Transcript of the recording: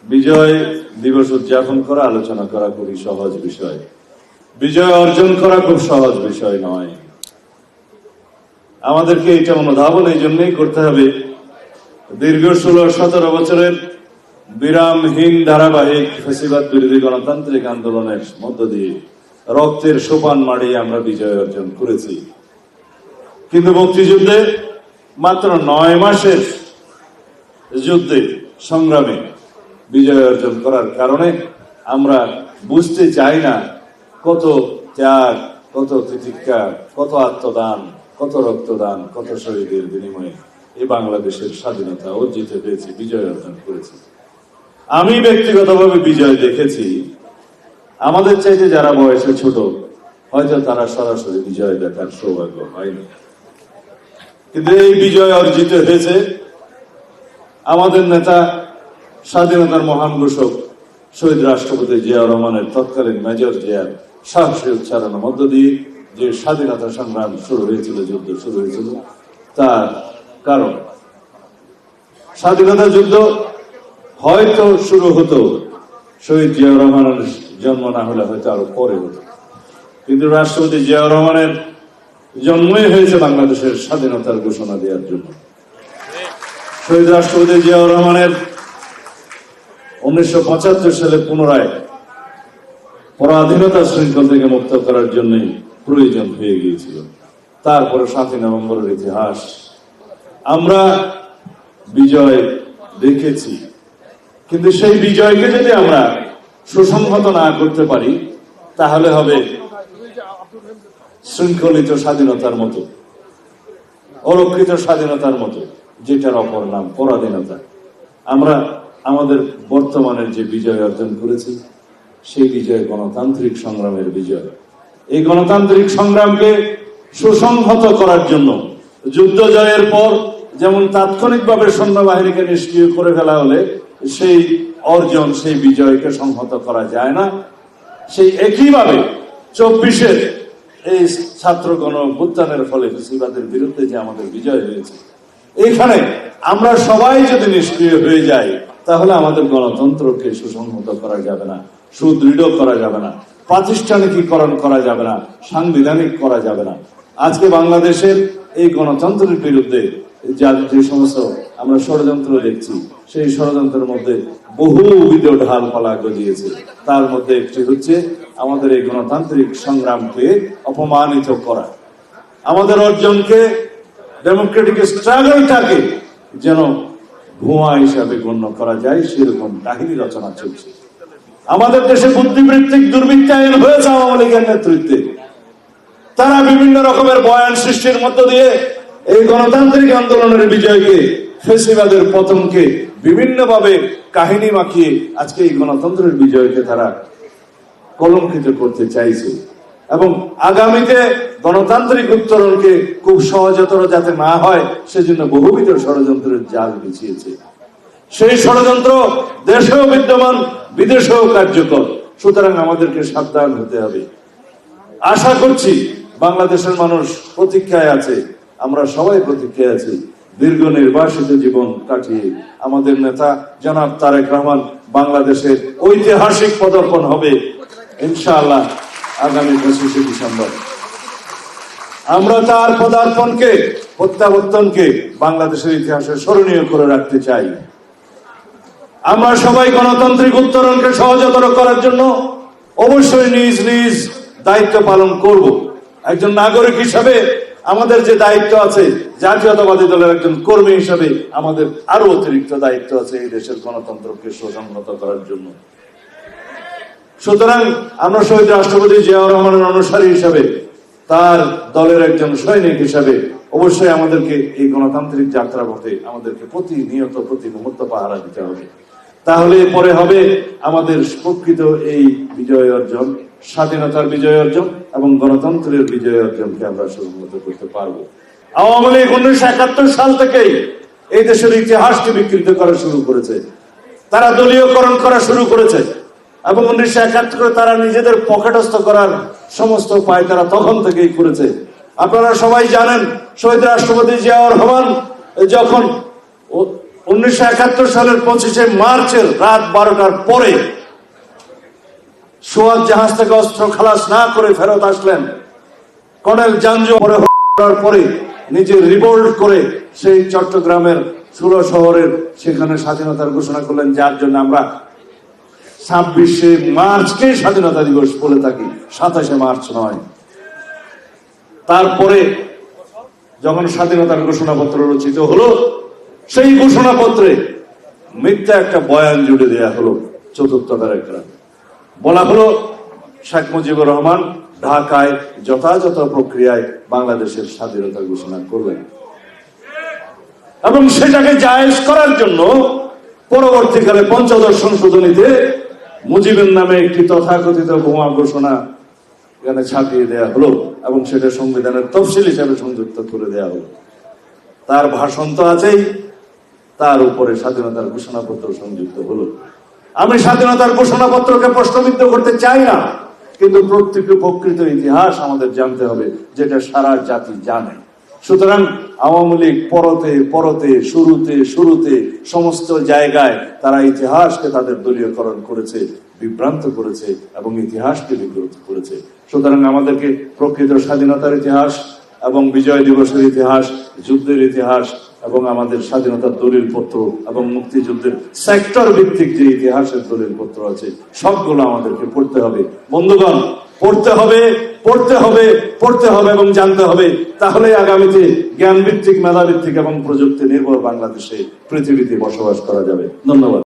বিজয় দিবস উদযাপন করা, আলোচনা করা খুবই সহজ বিষয়। বিজয় অর্জন করা খুব সহজ বিষয় নয়। আমাদেরকে এটা অনুধাবন এই জন্যই করতে হবে, দীর্ঘ 16-17 বছরের বিরামহীন ধারাবাহিক ফ্যাসিবাদ বিরোধী গণতান্ত্রিক আন্দোলনের মধ্য দিয়ে রক্তের সোপান মাড়িয়ে আমরা বিজয় অর্জন করেছি। কিন্তু মুক্তিযুদ্ধে মাত্র 9 মাসের যুদ্ধে সংগ্রামে বিজয় অর্জন করার কারণে আমরা বুঝতে চাই না কত ত্যাগ, কত তিতিক্ষা, কত আত্মদান, কত রক্তদান, কত শহীদের বিনিময়ে এই বাংলাদেশের স্বাধীনতা অর্জিত হয়েছে, বিজয় অর্জন করেছে। আমি ব্যক্তিগতভাবে বিজয় দেখেছি। আমাদের চাইতে যারা বয়সে ছোট, হয়তো তারা সরাসরি বিজয় দেখার সৌভাগ্য হয়নি, কিন্তু এই বিজয় অর্জিত হয়েছে আমাদের নেতা, স্বাধীনতার মহান ঘোষক শহীদ রাষ্ট্রপতি জিয়াউর রহমানের তৎকালীন মেজর জিয়ার সাহসী উচ্চারণের মধ্য দিয়ে যে স্বাধীনতা সংগ্রাম শুরু হয়েছিল, যুদ্ধ শুরু হয়েছিল, তার কারণ স্বাধীনতা যুদ্ধ হয়তো শুরু হতো শহীদ জিয়াউর রহমানের জন্ম না হলে হয়তো আরো পরে হতো, কিন্তু রাষ্ট্রপতি জিয়াউর রহমানের জন্মই হয়েছে বাংলাদেশের স্বাধীনতার ঘোষণা দেওয়ার জন্য। শহীদ রাষ্ট্রপতি জিয়াউর রহমানের 1975 সালে পুনরায় পরাধীনতার শৃঙ্খল থেকে মুক্ত করার জন্যই প্রয়োজন হয়ে গিয়েছিল। তারপরে 7 নভেম্বরের ইতিহাস, আমরা বিজয় দেখেছি, কিন্তু সেই বিজয়কে যদি আমরা সুসংহত না করতে পারি তাহলে হবে শৃঙ্খলিত স্বাধীনতার মতো, অরক্ষিত স্বাধীনতার মতো, যেটার অপর নাম পরাধীনতা। আমরা আমাদের বর্তমানের যে বিজয় অর্জন করেছি সেই বিজয় গণতান্ত্রিক সংগ্রামের বিজয়। এই গণতান্ত্রিক সংগ্রামকে সুসংহত করার জন্য যুদ্ধ জয়ের পর যেমন তাৎক্ষণিকভাবে সৈন্যবাহিনীকে নিষ্ক্রিয় করে ফেলা হলে সেই অর্জন, সেই বিজয়কে সংহত করা যায় না, সেই একইভাবে 24-এর এই ছাত্র গণ অভ্যুত্থানের ফলে ফ্যাসিবাদের বিরুদ্ধে যে আমাদের বিজয় হয়েছে, এইখানে আমরা সবাই যদি নিষ্ক্রিয় হয়ে যাই তাহলে আমাদের গণতন্ত্রকে সুসংহত করা যাবে না, সুদৃঢ় করা যাবে না, প্রাতিষ্ঠানিকীকরণ করা যাবে না, সাংবিধানিক করা যাবে না। আজকে বাংলাদেশের এই গণতন্ত্রের বিরুদ্ধে যে সমস্ত আমরা ষড়যন্ত্র দেখছি, সেই ষড়যন্ত্রের মধ্যে বহুবিধ ঢালপালা গজিয়েছে। তার মধ্যে একটি হচ্ছে আমাদের এই গণতান্ত্রিক সংগ্রামকে অপমানিত করা, আমাদের অর্জনকে, ডেমোক্রেটিক স্ট্রাগলটাকে যেন ভুয়া হিসাবে গণ্য করা যায়, সেরকম কাহিনী রচনা চলছে। আমাদের দেশে বুদ্ধিবৃত্তিক দুর্বৃত্তায়ন হয়েছে আওয়ামী লীগের নেতৃত্বে। তারা বিভিন্ন রকমের বয়ান সৃষ্টির মধ্য দিয়ে এই গণতান্ত্রিক আন্দোলনের বিজয়কে, ফ্যাসিবাদের পতনকে বিভিন্নভাবে কাহিনী মাখিয়ে আজকে এই গণতন্ত্রের বিজয়কে তারা কলঙ্কিত করতে চাইছে, এবং আগামীতে গণতান্ত্রিক উত্তরণকে খুব সহজতর যাতে না হয় সেজন্য বহুবিধ ষড়যন্ত্রের জাল বিছিয়েছে। সেই ষড়যন্ত্র দেশেও বিদ্যমান, বিদেশেও কার্যকর। সুতরাং আমাদেরকে সাবধান হতে হবে। আশা করছি বাংলাদেশের মানুষ প্রতীক্ষায় আছে, আমরা সবাই প্রতীক্ষায় আছি, দীর্ঘ নির্বাসিত জীবন কাটিয়ে আমাদের নেতা জনাব তারেক রহমান বাংলাদেশের ঐতিহাসিক পদার্পণ হবে ইনশাআল্লাহ আগামী 25শে ডিসেম্বর। আমরা তার পদার্পণকে, প্রত্যাবর্তনকে বাংলাদেশের ইতিহাসে স্মরণীয় করে রাখতে চাই। আমরা সবাই গণতান্ত্রিক উত্তরণকে সহজতর করার জন্য অবশ্যই নিজ নিজ দায়িত্ব পালন করব। একজন নাগরিক হিসাবে আমাদের যে দায়িত্ব আছে, জাতীয়তাবাদী দলের একজন কর্মী হিসাবে আমাদের আরো অতিরিক্ত দায়িত্ব আছে এই দেশের গণতন্ত্রকে সুসংহত করার জন্য। সুতরাং আমরা শহীদ রাষ্ট্রপতি জিয়াউর রহমানের অনুসারী হিসাবে, তার দলের একজন সৈনিক হিসাবে অবশ্যই আমাদেরকে এই গণতান্ত্রিক যাত্রা পথে আমাদেরকে প্রতিনিয়ত প্রতি মুহূর্ত পাহারা দিতে হবে। তাহলে পরে হবে আমাদের প্রকৃত এই বিজয় অর্জন, স্বাধীনতার বিজয় অর্জন এবং গণতন্ত্রের বিজয় অর্জনকে আমরা সুসংহত করতে পারবো। আওয়ামী লীগ 1971 সাল থেকেই এই দেশের ইতিহাসকে বিকৃত করা শুরু করেছে, তারা দলীয়করণ করা শুরু করেছে, এবং 1971 তারা নিজেদের পকেটস্থ করার সমস্ত উপায় তারা তখন থেকেই করেছে। আপনারা সবাই জানেন শহীদ রাষ্ট্রপতি জিয়াউর রহমান যখন 1971 সালের 25শে মার্চের রাত 12টার পরে সোয়াত জাহাজ থেকে অস্ত্র খালাস না করে ফেরত আসলেন। কর্নেল জাঞ্জু পরে নিজে রিভোল্ট করে সেই চট্টগ্রামের 16 শহরের সেখানে স্বাধীনতার ঘোষণা করলেন, যার জন্য আমরা 26শে মার্চকে স্বাধীনতা দিবস বলে থাকি, 27শে মার্চ নয়। তারপরে যখন স্বাধীনতার ঘোষণাপত্র রচিত হলো, সেই ঘোষণাপত্রে মিথ্যা একটা বয়ান জুড়ে দেয়া হলো। চতুর্থ প্যারাগ্রাফ বলা হলো শেখ মুজিবুর রহমান ঢাকায় যথাযথ প্রক্রিয়ায় বাংলাদেশের স্বাধীনতা ঘোষণা করবেন, এবং সেটাকে জায়েজ করার জন্য পরবর্তীকালে 15 সংশোধনীতে মুজিবের নামে একটি তথাকথিত বোমা ঘোষণা এখানে ছাপিয়ে দেয়া হলো এবং সেটা সংবিধানের তফসিল হিসাবে সংযুক্ত করে দেয়া হলো। তার ভাষণ তো আছেই, তার উপরে স্বাধীনতার ঘোষণাপত্র সংযুক্ত হলো। আমি স্বাধীনতার ঘোষণাপত্রকে প্রশ্নবিদ্ধ করতে চাই না, কিন্তু প্রত্যেকটি প্রকৃত ইতিহাস আমাদের জানতে হবে, যেটা সারা জাতি জানে। সুতরাং আওয়ামী লীগ পরতে শুরুতে সমস্ত জায়গায় তারা ইতিহাসকে তাদের দলীয়করণ করেছে, বিভ্রান্ত করেছে এবং ইতিহাসকে বিকৃত করেছে। সুতরাং আমাদেরকে প্রকৃত স্বাধীনতার ইতিহাস এবং বিজয় দিবসের ইতিহাস, যুদ্ধের ইতিহাস এবং আমাদের স্বাধীনতার দলিলপত্র এবং মুক্তিযুদ্ধের সেক্টর ভিত্তিক যে ইতিহাসের দলিলপত্র আছে, সবগুলো আমাদেরকে পড়তে হবে। বন্ধুগণ, পড়তে হবে এবং জানতে হবে। তাহলে আগামীতে জ্ঞান ভিত্তিক, মেধা ভিত্তিক এবং প্রযুক্তি নির্ভর বাংলাদেশে পৃথিবীতে বসবাস করা যাবে। ধন্যবাদ।